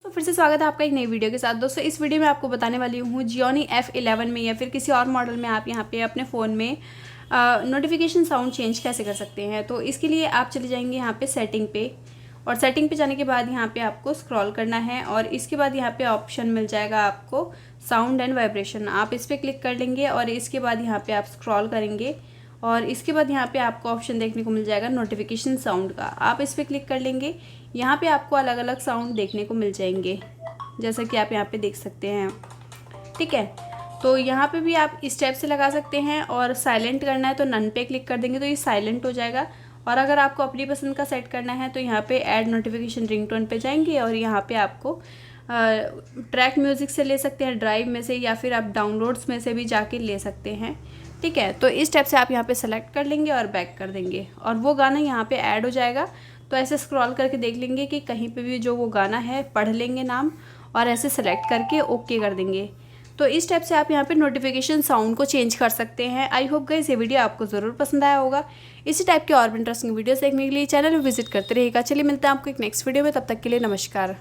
तो फिर से स्वागत है आपका एक नई वीडियो के साथ। दोस्तों इस वीडियो में आपको बताने वाली हूँ जियोनी f11 में या फिर किसी और मॉडल में आप यहाँ पे अपने फ़ोन में नोटिफिकेशन साउंड चेंज कैसे कर सकते हैं। तो इसके लिए आप चले जाएंगे यहाँ पे सेटिंग पे, और सेटिंग पे जाने के बाद यहाँ पे आपको स्क्रॉल करना है और इसके बाद यहाँ पे ऑप्शन मिल जाएगा आपको साउंड एंड वाइब्रेशन। आप इस पर क्लिक कर लेंगे और इसके बाद यहाँ पे आप स्क्रॉल करेंगे और इसके बाद यहाँ पे आपको ऑप्शन देखने को मिल जाएगा नोटिफिकेशन साउंड का। आप इस पर क्लिक कर लेंगे। यहाँ पे आपको अलग अलग साउंड देखने को मिल जाएंगे, जैसा कि आप यहाँ पे देख सकते हैं। ठीक है, तो यहाँ पे भी आप इस टाइप से लगा सकते हैं और साइलेंट करना है तो नन पे क्लिक कर देंगे तो ये साइलेंट हो जाएगा। और अगर आपको अपनी पसंद का सेट करना है तो यहाँ पे ऐड नोटिफिकेशन रिंगटोन पे जाएंगे और यहाँ पे आपको ट्रैक म्यूज़िक से ले सकते हैं, ड्राइव में से, या फिर आप डाउनलोड्स में से भी जाके ले सकते हैं। ठीक है, तो इस टाइप से आप यहाँ पे सेलेक्ट कर लेंगे और बैक कर देंगे और वो गाना यहाँ पे ऐड हो जाएगा। तो ऐसे स्क्रॉल करके देख लेंगे कि कहीं पे भी जो वो गाना है पढ़ लेंगे नाम और ऐसे सेलेक्ट करके ओके कर देंगे। तो इस टाइप से आप यहाँ पे नोटिफिकेशन साउंड को चेंज कर सकते हैं। आई होप गाइस ये वीडियो आपको ज़रूर पसंद आया होगा। इसी टाइप के और भी इंटरेस्टिंग वीडियोस देखने के लिए चैनल में विजिट करते रहिएगा। चलिए मिलते हैं आपको एक नेक्स्ट वीडियो में, तब तक के लिए नमस्कार।